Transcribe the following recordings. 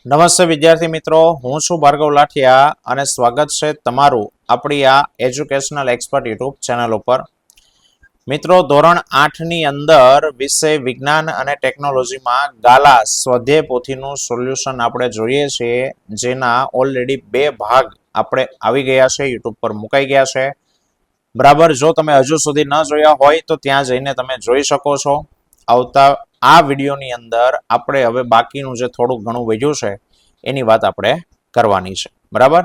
નમસ્તે વિદ્યાર્થી મિત્રો, હું છું ભાર્ગવ લાઠિયા અને સ્વાગત છે તમારું આપણી આ એજ્યુકેશનલ એક્સપર્ટ યુટ્યુબ ચેનલ ઉપર. મિત્રો, ધોરણ 8 ની અંદર વિષય વિજ્ઞાન અને ટેકનોલોજીમાં ગાલા સ્વાધ્યાય પોથીનું સોલ્યુશન આપણે જોઈએ છીએ, જેના ઓલરેડી 2 ભાગ આપણે આવી ગયા છે, યુટ્યુબ પર મુકાઈ ગયા છે. બરાબર, જો તમે હજુ સુધી ન જોયા હોય તો ત્યાં જઈને તમે જોઈ શકો છો. આવતા આ વિડીયોની અંદર આપણે હવે બાકીનું જે થોડું ઘણું વધ્યું છે એની વાત આપણે કરવાની છે. બરાબર,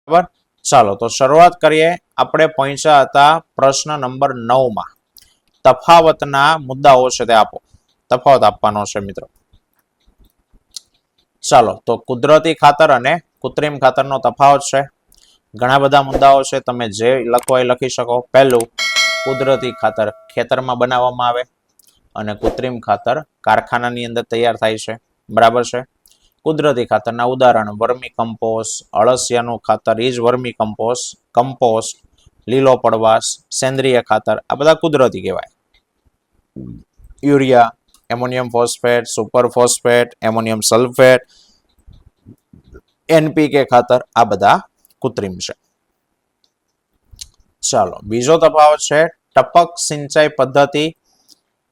બરાબર. ચાલો તો શરૂઆત કરીએ. આપણે પહોંચ્યા હતા પ્રશ્ન નંબર 9 માં. તફાવતના મુદ્દાઓ છે તે આપો. તફાવત આપવાનો છે મિત્રો. ચાલો તો કુદરતી ખાતર અને કૃત્રિમ ખાતરનો તફાવત છે. ઘણા બધા મુદ્દાઓ છે, તમે જે લખો એ લખી શકો. પહેલું, કુદરતી ખાતર ખેતરમાં બનાવવામાં આવે અને કૃત્રિમ ખાતર કારખાનાની અંદર તૈયાર થાય છે. બરાબર છે. કુદરતી ખાતરના ઉદાહરણ વર્મી કમ્પોસ્ટ, અળસિયાનું ખાતર ઇજ વર્મી કમ્પોસ્ટ, કમ્પોસ્ટ, લીલો પડવાશ, સેન્દ્રિય ખાતર, આ બધા કુદરતી કહેવાય. Urea, ammonium phosphate, super phosphate, ammonium sulphate, NPK ખાતર, આ બધા કૃત્રિમ છે. ચાલો, બીજો તફાવત છે ટપક સિંચાઈ પદ્ધતિ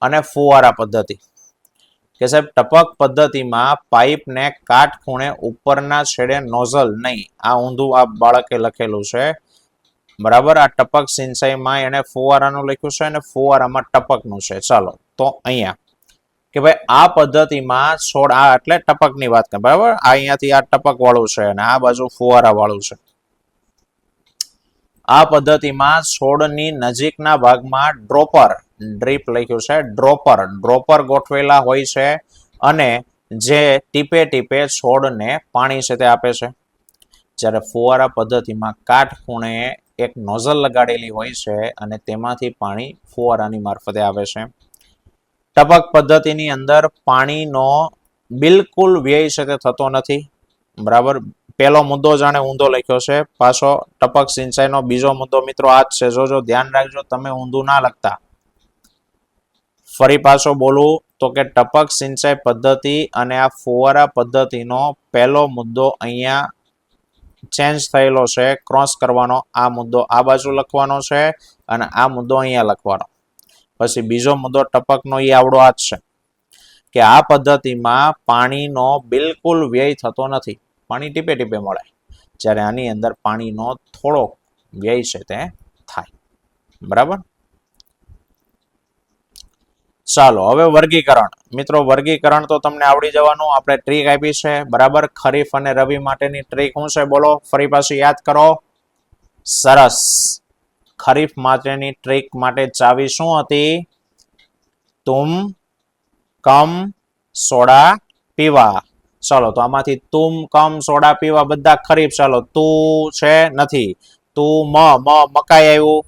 અને ફુવારા પદ્ધતિ. કે સાહેબ, ટપક પદ્ધતિમાં પાઇપને કાટખૂણે ઉપરના છેડે નોઝલ, નહીં, આ ઊંધું આ બાળકે લખેલું છે. બરાબર, આ ટપક સિંચાઈમાં એને ફુવારાનું લખ્યું છે અને ફુવારામાં ટપકનું છે. ચાલો તો અહીંયા કે ભાઈ આ પદ્ધતિમાં છોડ, આ એટલે ટપકની વાત કરે. બરાબર, આ અહીંયાથી આ ટપક વાળું છે અને આ બાજુ ફુવારા વાળું છે. આ પદ્ધતિમાં છોડની નજીકના ભાગમાં ડ્રોપર, ડ્રીપ લખ્યું છે, ડ્રોપર ગોઠવેલા હોય છે અને જે ટીપે ટીપે છોડને પાણી છે તે આપે છે. જ્યારે ફુવારા પદ્ધતિમાં કાટખૂણે એક નોઝલ લગાડેલી હોય છે અને તેમાંથી પાણી ફુવારાની મારફતે આવે છે. ટપક પદ્ધતિની અંદર પાણીનો બિલકુલ વ્યય છે તે થતો નથી. બરાબર, પહેલો મુદ્દો જાણે ઊંધો લખ્યો છે. પાછો ટપક સિંચાઈનો બીજો મુદ્દો મિત્રો આ જ છે. જોજો, ધ્યાન રાખજો, તમે ઊંધું ના લખતા. ફરી પાછો બોલું તો કે ટપક સિંચાઈ પદ્ધતિ અને આ ફુવારા પદ્ધતિનો પહેલો મુદ્દો અહીંયા ચેન્જ થયેલો છે, ક્રોસ કરવાનો. આ મુદ્દો આ બાજુ લખવાનો છે અને આ મુદ્દો અહીંયા લખવાનો. પછી બીજો મુદ્દો ટપકનો એ આવડો આ જ છે કે આ પદ્ધતિમાં પાણીનો બિલકુલ વ્યય થતો નથી, પાણી ટીપે ટીપે મળે. જ્યારે આની અંદર પાણીનો થોડો વ્યય છે તે થાય. બરાબર, ચાલો હવે વર્ગીકરણ. મિત્રો, વર્ગીકરણ તો તમને આવડી જવાનું. આપણે ટ્રીક આપી છે. બરાબર, ખરીફ અને રવિ માટેની ટ્રીક શું છે બોલો, ફરી પાછું યાદ કરો. સરસ. ખરીફ માટેની ટ્રીક માટે ચાવી શું હતી? તુમ કમ સોડા પીવા. ચાલો તો આમાંથી તુમ કમ સોડા પીવા બધા ખરીફ. ચાલો, તું છે નથી, તું મકાઈ આવ્યું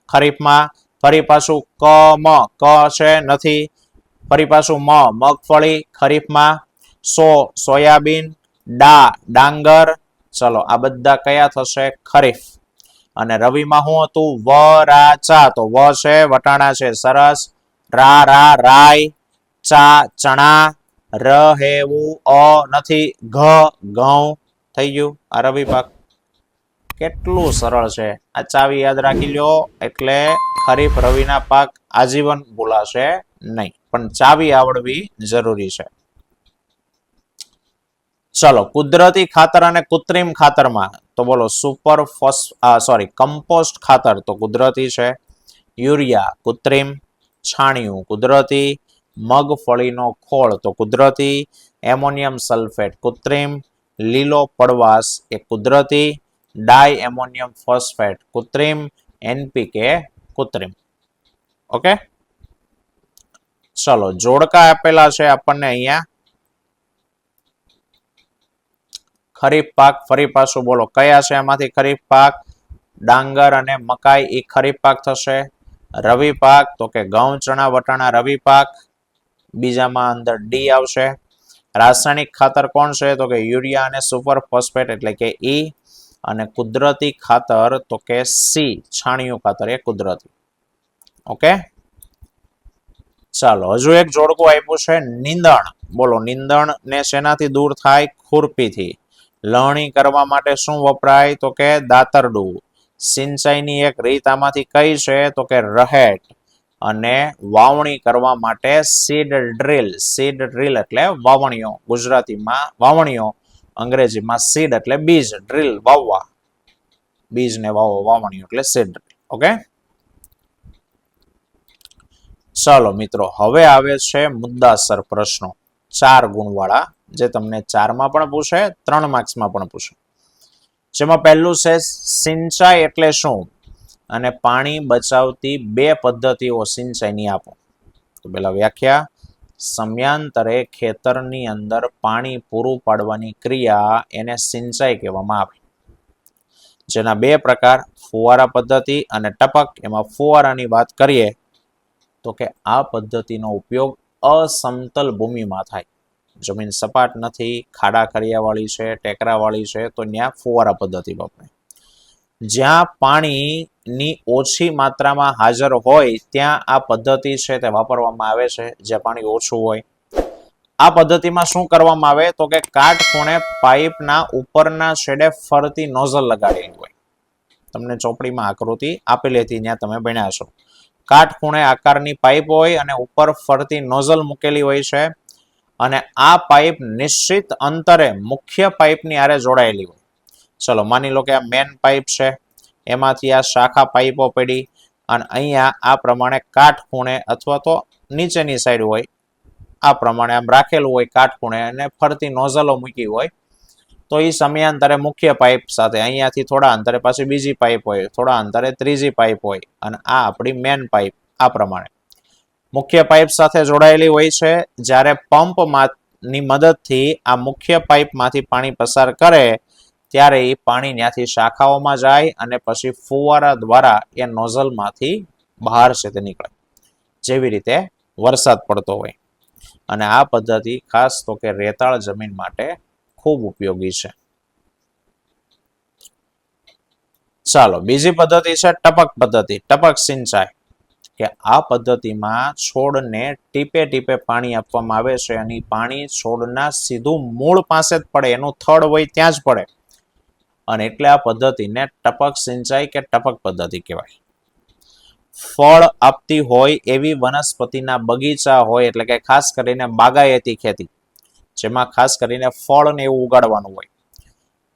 ખરીફમાં. ફરી પાછું ક છે નથી. ફરી પાછું મગફળી ખરીફમાં. સોયાબીન, ડાંગર. ચલો, આ બધા કયા થશે? ખરીફ. અને રવિમાં શું હતું? વરાચા. તો વ છે વટાણા છે, સરસ. રાય, ચા ચણા, રહેવું નથી, ઘઉં થઈ ગયું. આ રવિ પાક. કેટલું સરળ છે. આ ચાવી યાદ રાખી લ્યો એટલે ખરીફ રવિના પાક આજીવન ભૂલાશે નહીં, પણ ચાવી આવડવી જરૂરી છે. ચલો, કુદરતી ખાતર અને કૃત્રિમ ખાતરમાં તો બોલો. કમ્પોસ્ટ ખાતર તો કુદરતી છે, યુરિયા કૃત્રિમ, છાણિયું કુદરતી, મગફળીનો ખોળ તો કુદરતી, એમોનિયમ સલ્ફેટ કૃત્રિમ, લીલો પડવાશ એ કુદરતી, ડાય એમોનિયમ ફોસ્ફેટ કૃત્રિમ, એનપીકે કૃત્રિમ. ઓકે, ચલો જોડકા આપેલા છે આપણને અહીંયા. ખરીફ પાક ફરી પાછું બોલો કયા છે એમાંથી ખરીફ પાક? ડાંગર અને મકાઈ એ ખરીફ પાક થશે. રવિ પાક તો કે ઘઉં, ચણા, વટાણા રવિ પાક. બીજામાં અંદર ડી આવશે. રાસાયણિક ખાતર કોણ છે તો કે યુરિયા અને સુપર ફોસ્ફેટ એટલે કે ઈ, અને કુદરતી ખાતર તો કે સી, છાણિયું ખાતર એ કુદરતી. ઓકે, ચાલો હજુ એક જોડકું આપ્યું છે નીંદણ. બોલો નીંદણ ને શેનાથી દૂર થાય? ખુરપીથી. લણણી કરવા માટે શું વપરાય તો કે દાતરડું. સિંચાઈની એક રીત આમાંથી કઈ છે તો કે રહેટ. અને વાવણી કરવા માટે સીડ ડ્રીલ. સીડ ડ્રીલ એટલે વાવણીઓ, ગુજરાતીમાં વાવણીઓ, અંગ્રેજીમાં સીડ એટલે બીજ, ડ્રીલ વાવવા, બીજને વાવવા, વાવણીઓ એટલે સીડ. ઓકે, ચાલો મિત્રો હવે આવે છે મુદ્દાસર પ્રશ્નો 4 ગુણવાળા, જે તમને 4 માં પણ પૂછે, 3 માર્ક્સમાં પણ પૂછે. જેમાં પહેલું છે સિંચાઈ એટલે શું અને પાણી બચાવતી 2 પદ્ધતિઓ સિંચાઈની આપો. તો પેલા વ્યાખ્યા: સમયાંતરે ખેતરની અંદર પાણી પૂરું પાડવાની ક્રિયા એને સિંચાઈ કહેવામાં આવે, જેના 2 પ્રકાર, ફુવારા પદ્ધતિ અને ટપક. એમાં ફુવારાની વાત કરીએ તો કે આ પદ્ધતિનો ઉપયોગ અસમતલ ભૂમિમાં થાય. જમીન સપાટ નથી, ખાડા ખરિયાવાળી છે, ટેકરાવાળી છે, તો ત્યાં ફુવારા પદ્ધતિ વપરાય. જ્યાં પાણીની ઓછી માત્રામાં હાજર હોય ત્યાં આ પદ્ધતિ છે તે વાપરવામાં આવે છે, જ્યાં પાણી ઓછું હોય. આ પદ્ધતિમાં શું કરવામાં આવે તો કે કાટખૂણે પાઇપના ઉપરના છેડે ફરતી નોઝલ લગાડેલી હોય. તમને ચોપડીમાં આકૃતિ આપેલી હતી, ત્યાં તમે ભણ્યા છો. કાટખૂણે આકારની પાઇપ હોય અને ઉપર ફરતી નોઝલ મૂકેલી હોય છે, અને આ પાઇપ નિશ્ચિત અંતરે મુખ્ય પાઇપની આરે જોડાયેલી હોય. ચલો માની લો કે આ મેન પાઇપ છે, એમાંથી આ શાખા પાઇપો પડી, અને અહીંયા આ પ્રમાણે કાટખૂણે અથવા તો નીચેની સાઈડ હોય, આ પ્રમાણે આમ રાખેલું હોય કાટખૂણે, અને ફરતી નોઝલો મૂકી હોય. તો એ સમયાંતરે મુખ્ય પાઇપ સાથે અહીંયાથી થોડા અંતરે પાછી બીજી પાઇપ હોય, થોડા અંતરે ત્રીજી પાઇપ હોય, અને આ આપણી મેન પાઇપ આ પ્રમાણે મુખ્ય પાઇપ સાથે જોડાયેલી હોય છે. જ્યારે પંપની મદદથી આ મુખ્ય પાઇપમાંથી પાણી પસાર કરે ત્યારે એ પાણી ત્યાંથી શાખાઓમાં જાય અને પછી ફુવારા દ્વારા એ નોઝલમાંથી બહાર છે તે નીકળે, જેવી રીતે વરસાદ પડતો હોય. અને આ પદ્ધતિ ખાસ તો કે રેતાળ જમીન માટે ખૂબ ઉપયોગી છે. ચાલો બીજી પદ્ધતિ છે ટપક પદ્ધતિ, ટપક સિંચાઈ. કે આ પદ્ધતિમાં છોડને ટીપે ટીપે પાણી આપવામાં આવે છે, અને પાણી છોડના સીધું મૂળ પાસે જ પડે, એનું થડ હોય ત્યાં જ પડે, અને એટલે આ પદ્ધતિને ટપક સિંચાઈ કે ટપક પદ્ધતિ કહેવાય. ફળ આપતી હોય એવી વનસ્પતિના બગીચા હોય, એટલે કે ખાસ કરીને બાગાયતી ખેતી, જેમાં ખાસ કરીને ફળ ને એવું ઉગાડવાનું હોય,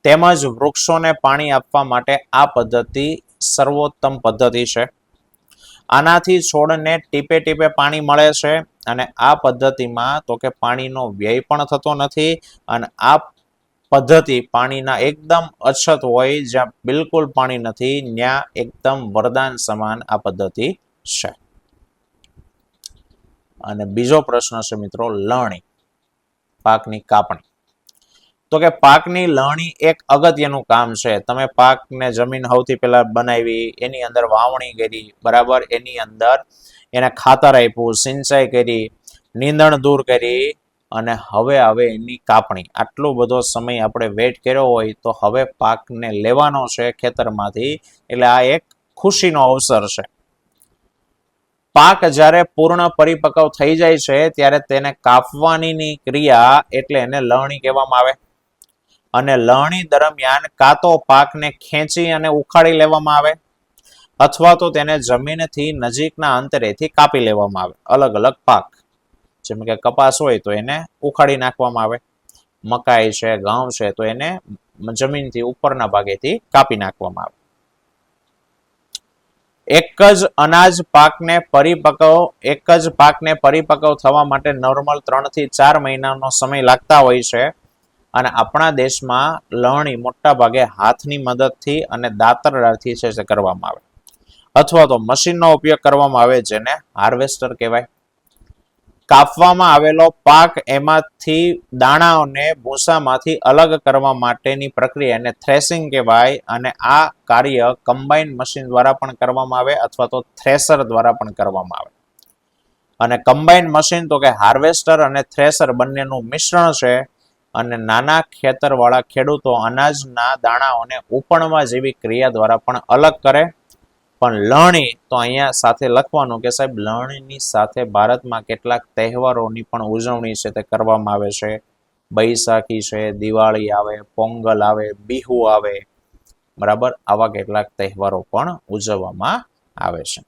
તેમજ વૃક્ષોને પાણી આપવા માટે આ પદ્ધતિ સર્વોત્તમ પદ્ધતિ છે. આનાથી છોડને ટીપે ટીપે પાણી મળે છે, અને આ પદ્ધતિમાં તો કે પાણીનો વ્યય પણ થતો નથી, અને આ પદ્ધતિ પાણીના એકદમ અછત હોય, જ્યાં બિલકુલ પાણી નથી, ત્યાં એકદમ વરદાન સમાન આ પદ્ધતિ છે. અને બીજો પ્રશ્ન છે મિત્રો લણણી, પાકની કાપણી. તો કે પાકની લણણી એક અગત્યનું કામ છે. તમે પાકને જમીન સૌથી પહેલા બનાવી, એની અંદર વાવણી કરી, બરાબર, એની અંદર એને ખાતર આપ્યું, સિંચાઈ કરી, નીંદણ દૂર કરી, અને હવે આવે એની કાપણી. આટલો બધો સમય આપણે વેઇટ કર્યો હોય તો હવે પાકને લેવાનો છે ખેતરમાંથી, એટલે આ એક ખુશીનો અવસર છે. પાક જ્યારે પૂર્ણ પરિપક્વ થઈ જાય છે ત્યારે તેને કાપવાની ક્રિયા એટલે એને લણણી કહેવામાં આવે. અને લણણી દરમિયાન કાં તો પાકને ખેંચી અને ઉખાડી લેવામાં આવે, અથવા તો તેને જમીનથી નજીકના અંતરેથી કાપી લેવામાં આવે. અલગ અલગ પાક, જેમ કે કપાસ હોય તો એને ઉખાડી નાખવામાં આવે, મકાઈ છે, ઘઉં છે, તો એને જમીનથી ઉપરના ભાગેથી કાપી નાખવામાં આવે. એક જ પાકને પરિપક્વ થવા માટે નોર્મલ 3 થી 4 મહિનાનો સમય લાગતા હોય છે. અને આપણા દેશમાં લણણી મોટા ભાગે હાથની મદદથી અને દાતરડાથી છે કરવામાં આવે, અથવા તો મશીનનો ઉપયોગ કરવામાં આવે, જેને હાર્વેસ્ટર કહેવાય. કાપવામાં આવેલો પાક એમાંથી દાણાઓને ભૂસામાંથી અલગ કરવા માટેની પ્રક્રિયાને થ્રેસિંગ કહેવાય, અને આ કાર્ય કમ્બાઈન મશીન દ્વારા પણ કરવામાં આવે, અથવા તો થ્રેસર દ્વારા પણ કરવામાં આવે. અને કમ્બાઇન મશીન તો કે હાર્વેસ્ટર અને થ્રેસર બંનેનું મિશ્રણ છે. અને નાના ખેતરવાળા ખેડૂતો અનાજના દાણાઓને ઉપણવા જેવી ક્રિયા દ્વારા પણ અલગ કરે. પણ લણણી તો અહીંયા સાથે લખવાનું કે સાહેબ લણણીની સાથે ભારતમાં કેટલાક તહેવારોની પણ ઉજવણી છે તે કરવામાં આવે છે. બૈસાખી છે, દિવાળી આવે, પોંગલ આવે, બિહુ આવે, બરાબર, આવા કેટલાક તહેવારો પણ ઉજવવામાં આવે છે.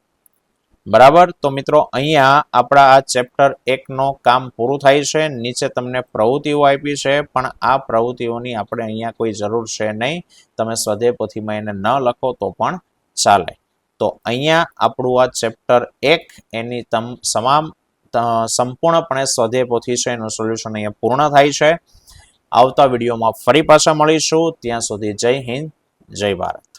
બરાબર, તો મિત્રો અહીંયા આપણા આ ચેપ્ટર 1 નો કામ પૂરું થાય છે. નીચે તમને પ્રવૃત્તિઓ આપી છે, પણ આ પ્રવૃત્તિઓની આપણે અહીંયા કોઈ જરૂર છે નહીં. તમે સ્વાધ્યાય પોથીમાં એને ન લખો તો પણ ચાલે. તો અહીંયા આપણું આ ચેપ્ટર 1 એની સંપૂર્ણપણે સ્વાધ્યાય પોથી છે એનું સોલ્યુશન અહીંયા પૂર્ણ થાય છે. આવતા વિડીયોમાં ફરી પાછા મળીશું. ત્યાં સુધી જય હિન્દ, જય ભારત.